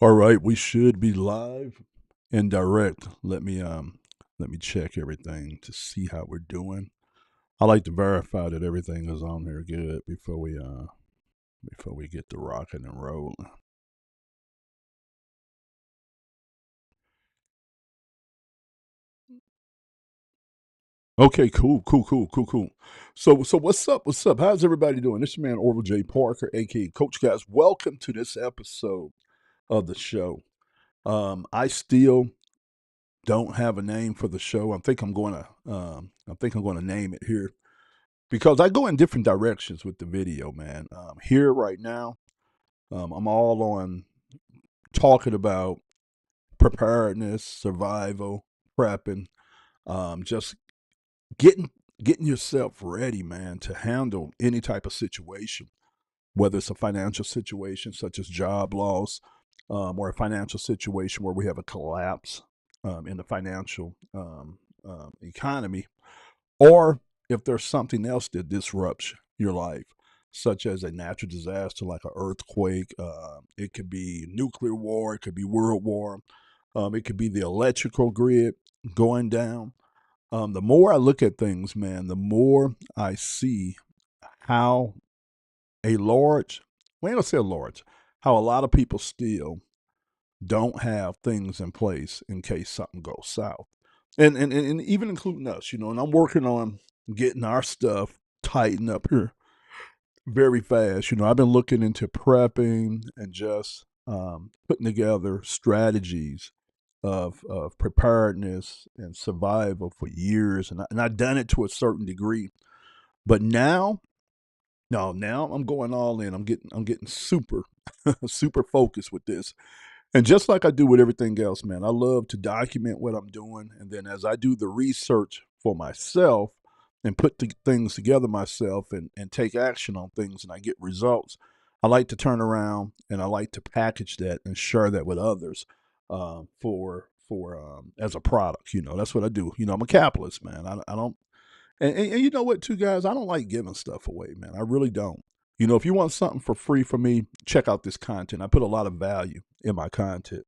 All right, we should be live and direct. Let me check everything to see how we're doing. I like to verify that everything is on here good before we get to rocking and rolling. Okay, cool. So what's up? What's up? How's everybody doing? This is your man Orville J. Parker, aka Coach Guys. Welcome to this episode of the show. I still don't have a name for the show. I think I'm going to name it here because I go in different directions with the video, man. Here right now, I'm all on talking about preparedness, survival, prepping, just getting getting yourself ready, man, to handle any type of situation, whether it's a financial situation such as job loss, or a financial situation where we have a collapse in the financial economy, or if there's something else that disrupts your life, such as a natural disaster like an earthquake. It could be nuclear war, it could be world war, it could be the electrical grid going down. The more I look at things, man, the more I see how a large, well, I don't say a large, how a lot of people still don't have things in place in case something goes south. And even including us, and I'm working on getting our stuff tightened up here very fast. I've been looking into prepping and just putting together strategies of preparedness and survival for years, and I've done it to a certain degree. But now, no, now I'm going all in. I'm getting super super focused with this. And just like I do with everything else, man, I love to document what I'm doing. And then as I do the research for myself and put things together myself and take action on things and I get results, I like to turn around and I like to package that and share that with others for as a product. That's what I do. I'm a capitalist, man. I don't and you know what, too, guys? I don't like giving stuff away, man. I really don't. If you want something for free from me, check out this content. I put a lot of value in my content.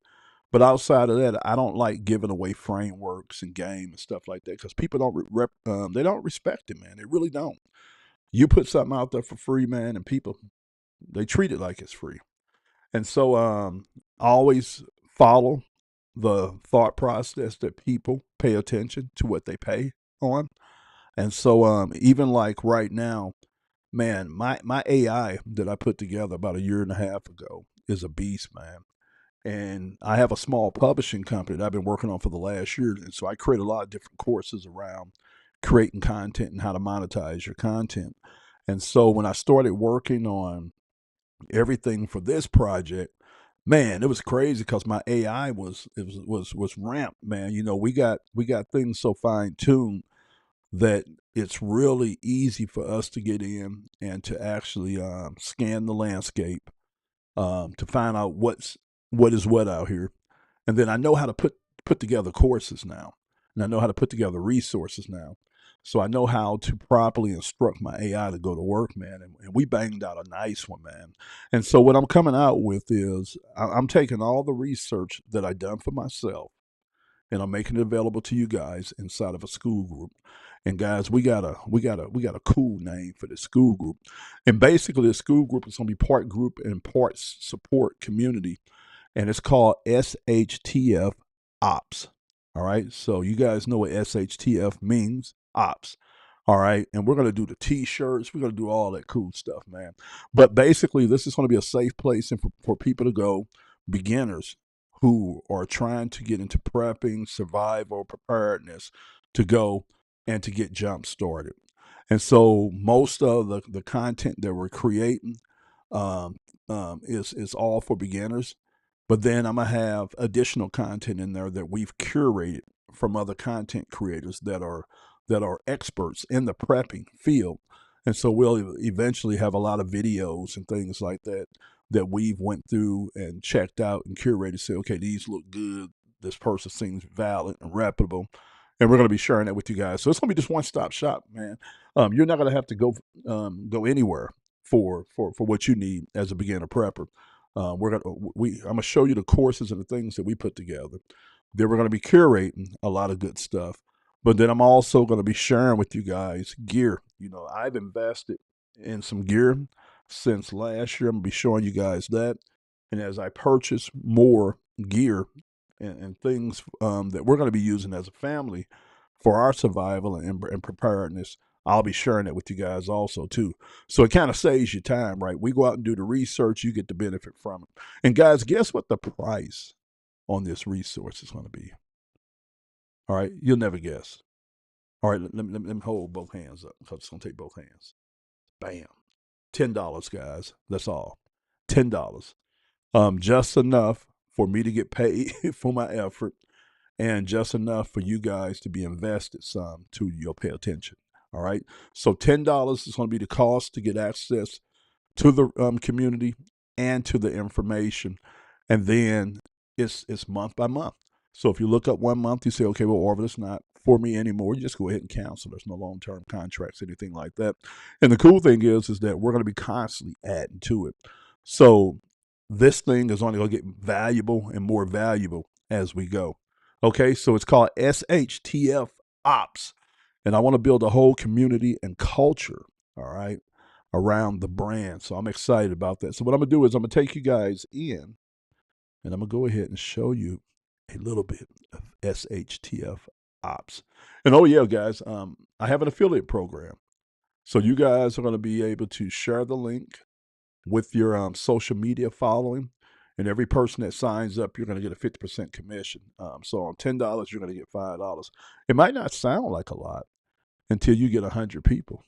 But outside of that, I don't like giving away frameworks and game and stuff like that because people they don't respect it, man. They really don't. You put something out there for free, man, and people they treat it like it's free. And so I always follow the thought process that people pay attention to what they pay on. And so even like right now, man, my AI that I put together about a year and a half ago is a beast, man. And I have a small publishing company that I've been working on for the last year. And so I create a lot of different courses around creating content and how to monetize your content. And so when I started working on everything for this project, man, it was crazy because my AI was ramped, man. We got things so fine tuned that it's really easy for us to get in and to actually scan the landscape to find out what is what out here, and then I know how to put together courses now, and I know how to put together resources now. So I know how to properly instruct my AI to go to work, man. And we banged out a nice one, man. And so what I'm coming out with is I'm taking all the research that I done for myself and I'm making it available to you guys inside of a school group. And guys, we got a cool name for the school group. And basically, the school group is going to be part group and part support community, and it's called SHTF Ops. All right, so you guys know what SHTF means, Ops. All right, and we're gonna do the T-shirts. We're gonna do all that cool stuff, man. But basically, this is going to be a safe place and for people to go, beginners who are trying to get into prepping, survival, preparedness, to go and to get jump started. And so most of the content that we're creating um, is all for beginners. But then I'm gonna have additional content in there that we've curated from other content creators that are experts in the prepping field. And so we'll eventually have a lot of videos and things like that that we've went through and checked out and curated. Say, okay, these look good. This person seems valid and reputable, and we're going to be sharing that with you guys. So it's going to be just one stop shop, man. You're not going to have to go anywhere for what you need as a beginner prepper. I'm gonna show you the courses and the things that we put together. Then we're gonna be curating a lot of good stuff. But then I'm also gonna be sharing with you guys gear. I've invested in some gear since last year. I'm gonna be showing you guys that. And as I purchase more gear and things that we're gonna be using as a family for our survival and preparedness, I'll be sharing it with you guys also too. So it kind of saves you time, right? We go out and do the research, you get the benefit from it. And guys, guess what the price on this resource is going to be? All right, you'll never guess. All right, let me hold both hands up because it's going to take both hands. Bam, $10, guys. That's all. $10. Just enough for me to get paid for my effort, and just enough for you guys to be invested some to you'll pay attention. All right. So $10 is going to be the cost to get access to the community and to the information, and then it's month by month. So if you look up 1 month, you say, okay, well, Orville, not for me anymore. You just go ahead and cancel. There's no long-term contracts, anything like that. And the cool thing is that we're going to be constantly adding to it. So this thing is only going to get valuable and more valuable as we go. Okay, so it's called SHTF Ops. And I want to build a whole community and culture, all right, around the brand. So I'm excited about that. So what I'm going to do is I'm going to take you guys in and I'm going to go ahead and show you a little bit of SHTF Ops. And oh, yeah, guys, I have an affiliate program. So you guys are going to be able to share the link with your social media following. And every person that signs up, you're going to get a 50% commission. So on $10, you're going to get $5. It might not sound like a lot until you get 100 people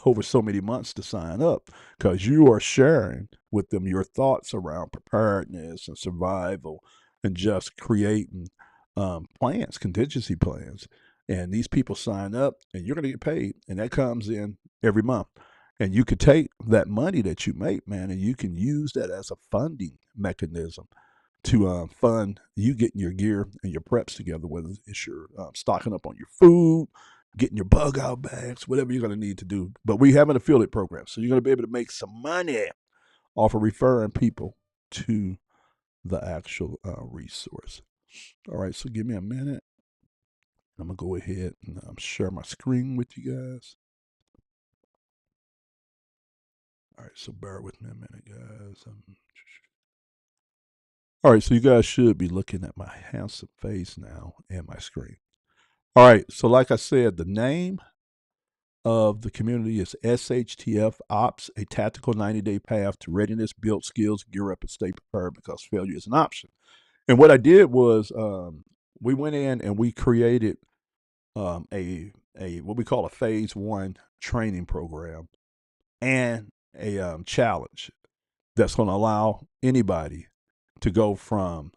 over so many months to sign up, because you are sharing with them your thoughts around preparedness and survival and just creating plans, contingency plans. And these people sign up and you're going to get paid. And that comes in every month. And you could take that money that you make, man, and you can use that as a funding mechanism to fund you getting your gear and your preps together, whether it's your stocking up on your food, getting your bug out bags, whatever you're going to need to do. But we have an affiliate program, so you're going to be able to make some money off of referring people to the actual resource. All right, so give me a minute. I'm going to go ahead and share my screen with you guys. All right, so bear with me a minute, guys. All right, so you guys should be looking at my handsome face now and my screen. All right, so like I said, the name of the community is SHTF Ops, a tactical 90-day path to readiness, build skills, gear up, and stay prepared because failure is an option. And what I did was we went in and we created a what we call a phase 1 training program and a challenge that's going to allow anybody to go from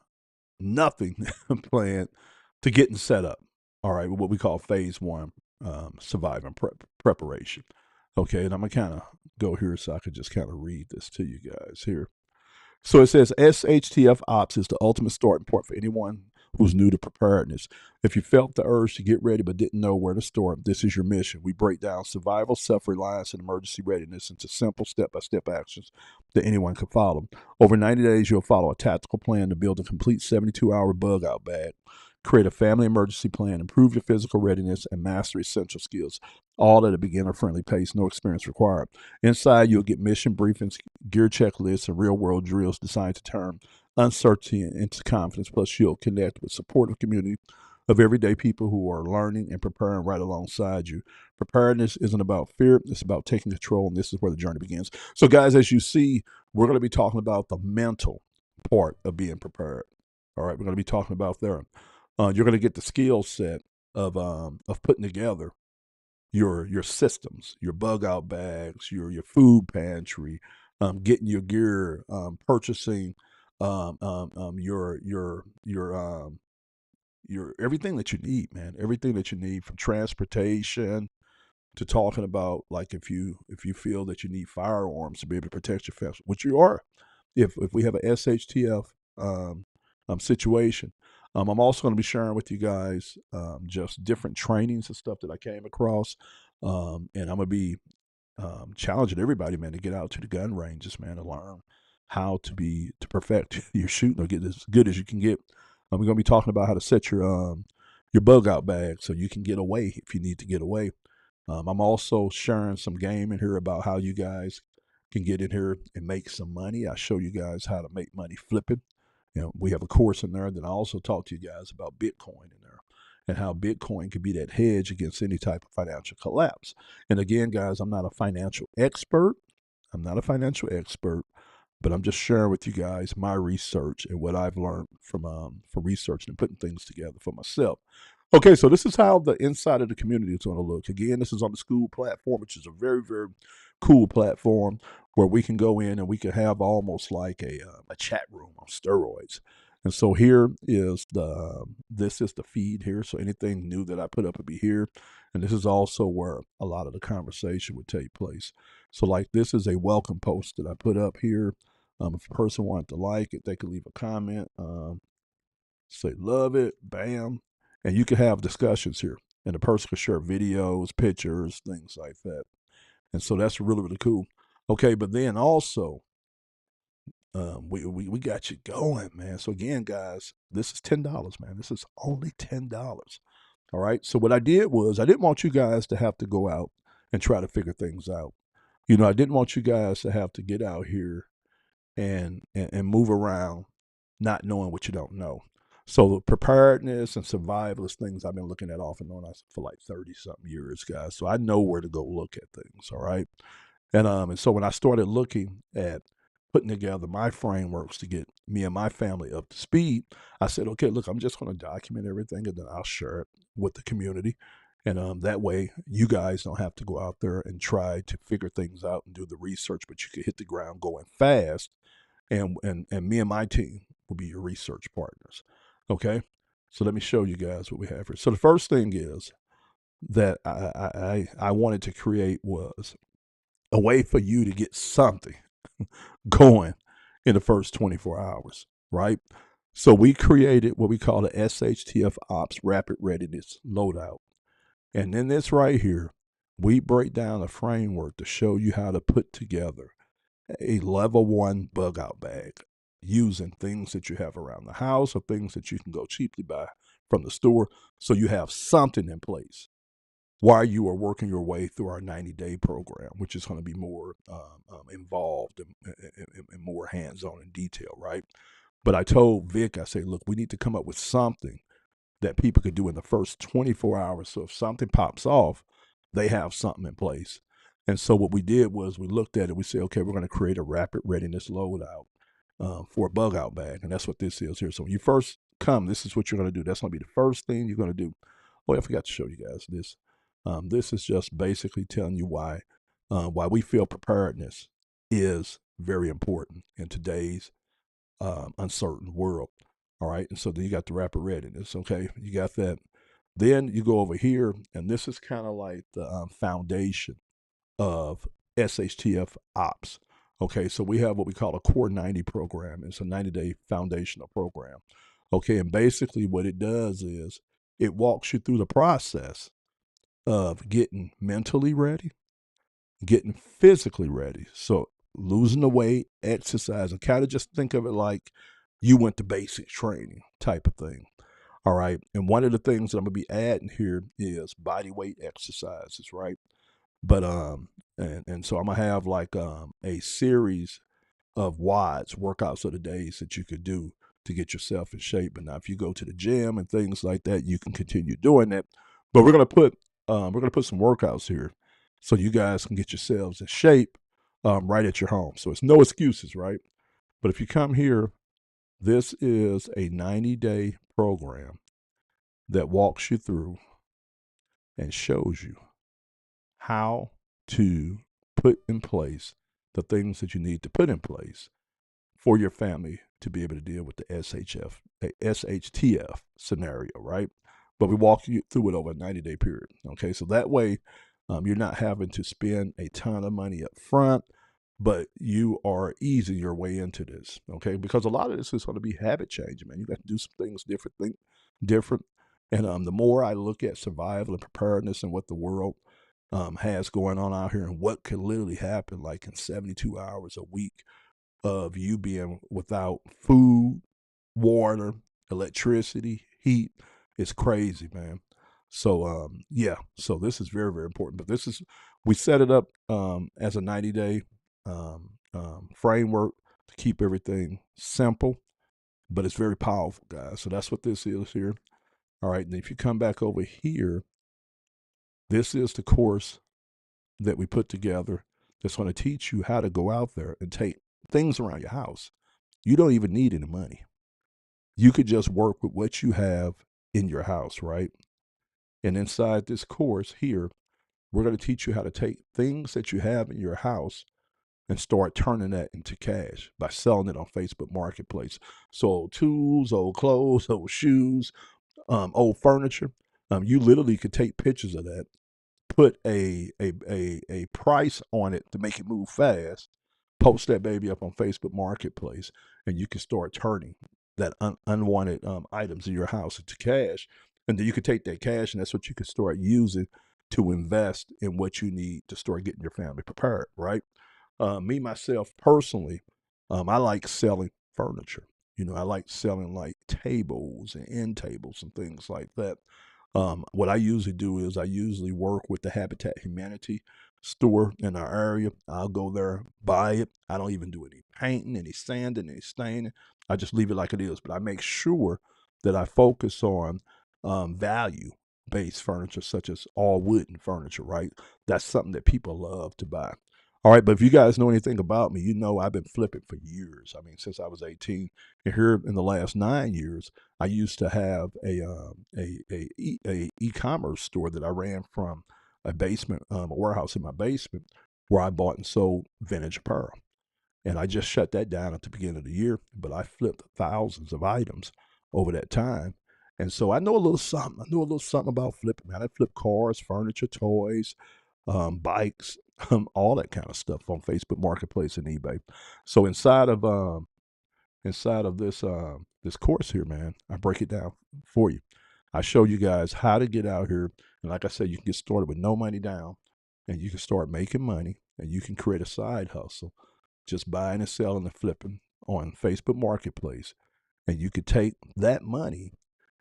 nothing planned to getting set up. All right, what we call phase 1 surviving preparation. Okay, and I'm going to kind of go here so I can just kind of read this to you guys here. So it says SHTF Ops is the ultimate starting point for anyone who's new to preparedness. If you felt the urge to get ready but didn't know where to start, this is your mission. We break down survival, self-reliance, and emergency readiness into simple step-by-step actions that anyone can follow. Over 90 days, you'll follow a tactical plan to build a complete 72-hour bug-out bag, create a family emergency plan, improve your physical readiness, and master essential skills, all at a beginner-friendly pace, no experience required. Inside, you'll get mission briefings, gear checklists, and real-world drills designed to turn uncertainty into confidence. Plus, you'll connect with supportive community of everyday people who are learning and preparing right alongside you. Preparedness isn't about fear. It's about taking control, and this is where the journey begins. So, guys, as you see, we're going to be talking about the mental part of being prepared. All right, we're going to be talking about there. You're going to get the skill set of putting together your systems, your bug out bags, your food pantry, getting your gear, purchasing your everything that you need, man. Everything that you need, from transportation to talking about, like, if you feel that you need firearms to be able to protect your family, which you are, if we have a SHTF situation. I'm also going to be sharing with you guys just different trainings and stuff that I came across, and I'm going to be challenging everybody, man, to get out to the gun ranges, man, to learn how to perfect your shooting or get as good as you can get. We're going to be talking about how to set your bug out bag so you can get away if you need to get away. I'm also sharing some game in here about how you guys can get in here and make some money. I show you guys how to make money flipping. We have a course in there. Then I also talk to you guys about Bitcoin in there and how Bitcoin can be that hedge against any type of financial collapse. And again, guys, I'm not a financial expert. I'm not a financial expert, but I'm just sharing with you guys my research and what I've learned from researching and putting things together for myself. Okay, so this is how the inside of the community is going to look. Again, this is on the Skool platform, which is a very, very cool platform where we can go in and we can have almost like a chat room on steroids. And so here is this is the feed here. So anything new that I put up will be here. And this is also where a lot of the conversation would take place. So like this is a welcome post that I put up here. If a person wanted to like it, they could leave a comment. Say love it, bam, and you can have discussions here, and the person can share videos, pictures, things like that, and so that's really really cool. Okay, but then also we got you going, man. So again, guys, this is $10, man. This is only $10. All right. So what I did was I didn't want you guys to have to go out and try to figure things out. I didn't want you guys to have to get out here and move around not knowing what you don't know. So preparedness and survival is things I've been looking at off and on for like 30 something years, guys. So I know where to go look at things. All right. And so when I started looking at putting together my frameworks to get me and my family up to speed, I said, okay, look, I'm just going to document everything and then I'll share it with the community. And that way, you guys don't have to go out there and try to figure things out and do the research, but you can hit the ground going fast. And me and my team will be your research partners. Okay, so let me show you guys what we have here. So the first thing is that I wanted to create was a way for you to get something going in the first 24 hours, right? So we created what we call the SHTF Ops Rapid Readiness Loadout. And in this right here, we break down a framework to show you how to put together a level 1 bug out bag using things that you have around the house or things that you can go cheaply buy from the store, so you have something in place while you are working your way through our 90-day program, which is going to be more involved and more hands-on in detail, right? But I told Vic, I say, look, we need to come up with something that people could do in the first 24 hours. So if something pops off, they have something in place. And so what we did was we looked at it. We said, okay, we're going to create a rapid readiness loadout for a bug out bag. And that's what this is here. So when you first come, this is what you're going to do. That's going to be the first thing you're going to do. Oh, I forgot to show you guys this. This is just basically telling you why we feel preparedness is very important in today's uncertain world. All right. And so then you got the rapid readiness. Okay. You got that. Then you go over here, and this is kind of like the foundation of SHTF Ops. Okay. So we have what we call a Core 90 program. It's a 90-day foundational program. Okay. And basically, what it does is it walks you through the process of getting mentally ready, getting physically ready. So losing the weight, exercising, kind of just think of it like you went to basic training type of thing. All right. And one of the things that I'm gonna be adding here is body weight exercises, right? But and so I'm gonna have like a series of WODs, workouts of the days that you could do to get yourself in shape. But now if you go to the gym and things like that, you can continue doing that. But we're gonna put some workouts here so you guys can get yourselves in shape right at your home. So it's no excuses, right? But if you come here, this is a 90-day program that walks you through and shows you how to put in place the things that you need to put in place for your family to be able to deal with the SHTF scenario, right? But we walk you through it over a 90-day period. Okay, so that way you're not having to spend a ton of money up front, but you are easing your way into this. Okay, because a lot of this is going to be habit changing, man. You got to do some things different. And the more I look at survival and preparedness and what the world has going on out here and what could literally happen like in 72 hours a week of you being without food, water, electricity, heat. It's crazy, man. So yeah, so this is very, very important. But this is we set it up as a 90-day framework to keep everything simple, but it's very powerful, guys. So that's what this is here. All right, and if you come back over here, this is the course that we put together that's going to teach you how to go out there and take things around your house. You don't even need any money. You could just work with what you have in your house, right? And inside this course here, we're going to teach you how to take things that you have in your house and start turning that into cash by selling it on Facebook Marketplace. So old tools, old clothes, old shoes, old furniture. You literally could take pictures of that, put a price on it to make it move fast, post that baby up on Facebook Marketplace, and you can start turning that unwanted items in your house into cash. And then you could take that cash, and that's what you could start using to invest in what you need to start getting your family prepared, right? Me, myself, personally, I like selling furniture. I like selling like tables and end tables and things like that. What I usually do is I usually work with the Habitat Humanity store in our area. I'll go there, buy it. I don't even do any painting, any sanding, any staining. I just leave it like it is. But I make sure that I focus on value based furniture, such as all wooden furniture, right? That's something that people love to buy. All right, but if you guys know anything about me, you know I've been flipping for years. I mean, since I was 18, and here in the last 9 years, I used to have a e-commerce store that I ran from a basement, a warehouse in my basement, where I bought and sold vintage apparel. And I just shut that down at the beginning of the year, but I flipped thousands of items over that time. And so I know a little something. I know a little something about flipping, man. I flip cars, furniture, toys, bikes, all that kind of stuff on Facebook Marketplace and eBay. So inside of this course here, man, I break it down for you. I show you guys how to get out here, and like I said, you can get started with no money down, and you can start making money, and you can create a side hustle, just buying and selling and flipping on Facebook Marketplace, and you could take that money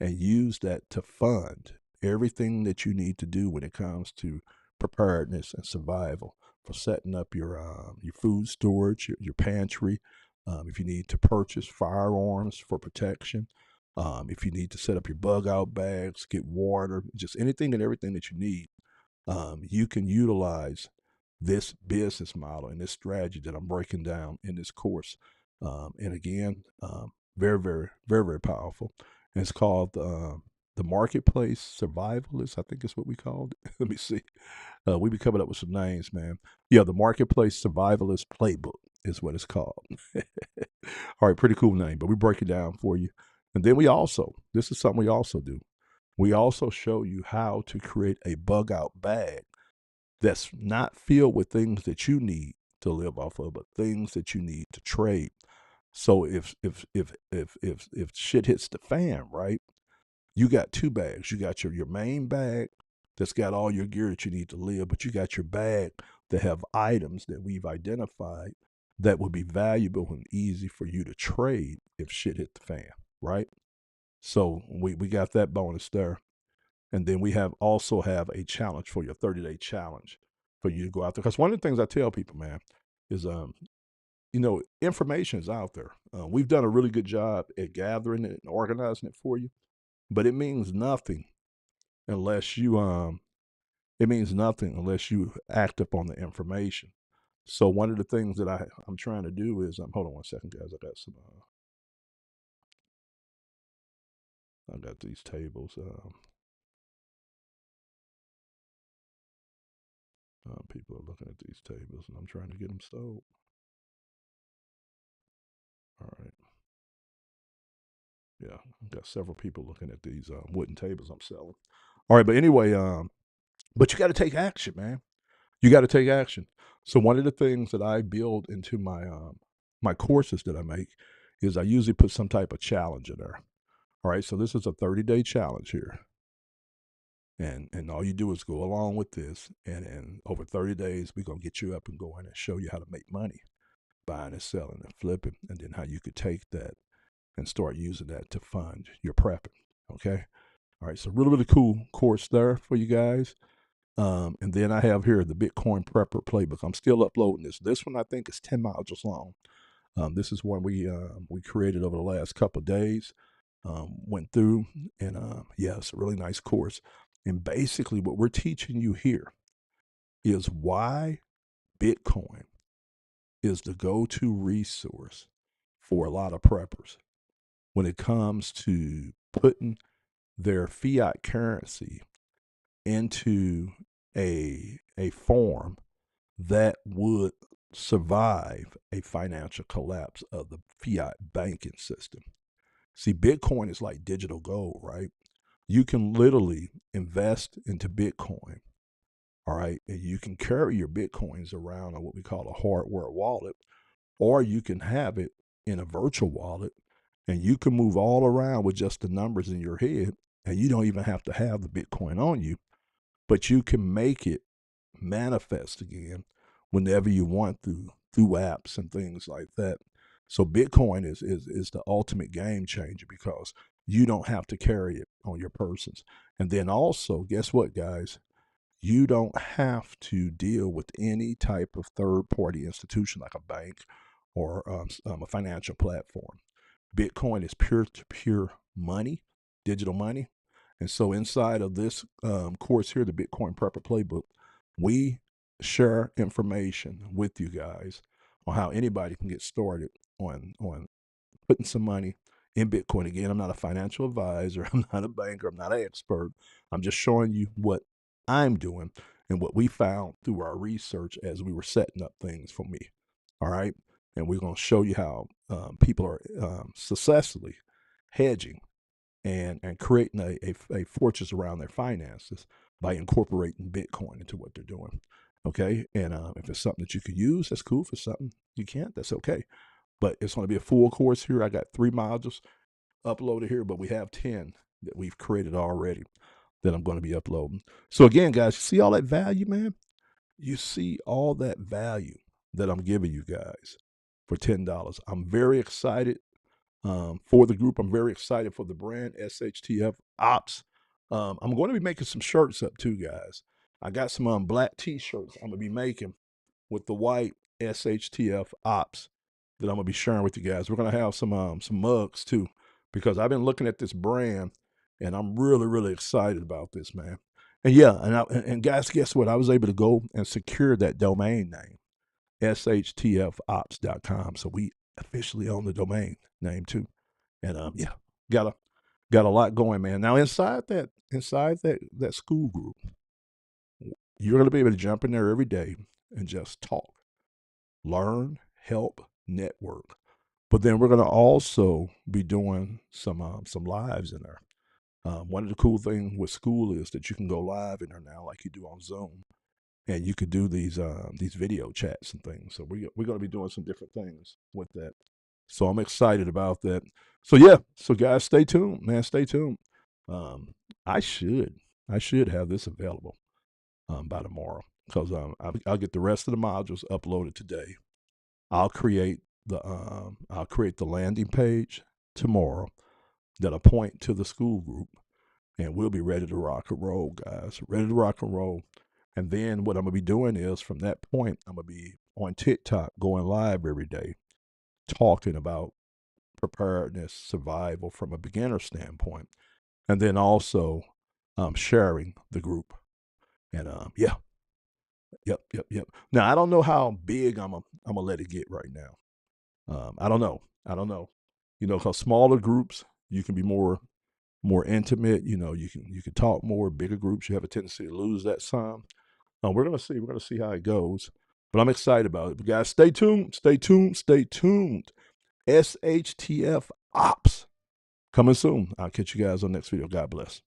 and use that to fund everything that you need to do when it comes to preparedness and survival for setting up your food storage, your pantry. If you need to purchase firearms for protection, if you need to set up your bug out bags, get water, just anything and everything that you need, you can utilize this business model and this strategy that I'm breaking down in this course. And again, very, very, very, very powerful. And it's called the Marketplace Survivalist. I think is what we called it. Let me see. We be coming up with some names, man. Yeah, the Marketplace Survivalist Playbook is what it's called. All right, pretty cool name, but we break it down for you. And then this is something we also do. We also show you how to create a bug out bag that's not filled with things that you need to live off of, but things that you need to trade. So if shit hits the fan, right? You got two bags. You got your main bag that's got all your gear that you need to live, but you got your bag that have items that we've identified that would be valuable and easy for you to trade if shit hit the fan, right? So we got that bonus there. And then we have a challenge for your 30-day challenge for you to go out there. Because one of the things I tell people, man, is information is out there. We've done a really good job at gathering it and organizing it for you, but it means nothing unless you act upon the information. So one of the things that I'm trying to do is hold on one second, guys. I got these tables. People are looking at these tables, and I'm trying to get them sold. All right. Yeah, I've got several people looking at these wooden tables I'm selling. All right, but anyway, but you got to take action, man. You got to take action. So one of the things that I build into my courses that I make is I usually put some type of challenge in there. All right, so this is a 30-day challenge here, and all you do is go along with this, and over 30 days we're gonna get you up and going and show you how to make money. buying and selling and flipping, and then how you could take that and start using that to fund your prepping. Okay. All right. So really, really cool course there for you guys. And then I have here the Bitcoin Prepper Playbook. I'm still uploading this. This one I think is 10 modules long. This is one we created over the last couple of days. Went through, and yeah, it's a really nice course. And basically, what we're teaching you here is why Bitcoin is the go-to resource for a lot of preppers when it comes to putting their fiat currency into a form that would survive a financial collapse of the fiat banking system. See, Bitcoin is like digital gold, right? You can literally invest into Bitcoin, all right? And you can carry your Bitcoins around on what we call a hardware wallet, or you can have it in a virtual wallet, and you can move all around with just the numbers in your head, and you don't even have to have the Bitcoin on you, but you can make it manifest again whenever you want through apps and things like that. So Bitcoin is the ultimate game changer because you don't have to carry it on your persons. And then also, guess what, guys? You don't have to deal with any type of third party institution like a bank or a financial platform. Bitcoin is peer to peer money, digital money. And so inside of this course here, the Bitcoin Prepper Playbook, we share information with you guys on how anybody can get started on putting some money in Bitcoin. Again, I'm not a financial advisor. I'm not a banker. I'm not an expert. I'm just showing you what I'm doing and what we found through our research as we were setting up things for me. All right. And we're going to show you how people are successfully hedging and creating a fortress around their finances by incorporating Bitcoin into what they're doing. Okay. And if it's something that you could use, that's cool. If it's something you can't, that's okay. But it's going to be a full course here. I got 3 modules uploaded here, but we have 10 that we've created already that I'm going to be uploading. So again, guys, you see all that value, man? You see all that value that I'm giving you guys for $10. I'm very excited for the group. I'm very excited for the brand SHTF Ops. I'm going to be making some shirts up too, guys. I got some black t-shirts I'm going to be making with the white SHTF Ops that I'm going to be sharing with you guys. We're going to have some mugs too, because I've been looking at this brand and I'm really, really excited about this, man. And yeah, and guys, guess what? I was able to go and secure that domain name, shtfops.com. So we officially own the domain name too. And yeah, got a lot going, man. Now inside that Skool group, you're going to be able to jump in there every day and just talk, learn, help, network. But then we're going to also be doing some lives in there. One of the cool things with Skool is that you can go live in there now, like you do on Zoom, and you could do these video chats and things. So we're going to be doing some different things with that. So I'm excited about that. So yeah, so guys, stay tuned, man. Stay tuned. I should have this available by tomorrow because I'll get the rest of the modules uploaded today. I'll create the landing page tomorrow that'll point to the Skool group, and we'll be ready to rock and roll, guys. Ready to rock and roll. And then what I'm gonna be doing is from that point, I'm gonna be on TikTok going live every day, talking about preparedness, survival from a beginner standpoint, and then also sharing the group. And yeah, yep. Now I don't know how big I'm gonna let it get right now. I don't know. You know, because smaller groups you can be more intimate. You know, you can talk more. Bigger groups you have a tendency to lose that some. We're gonna see. We're gonna see how it goes. But I'm excited about it. But guys, stay tuned. Stay tuned. Stay tuned. SHTF Ops coming soon. I'll catch you guys on the next video. God bless.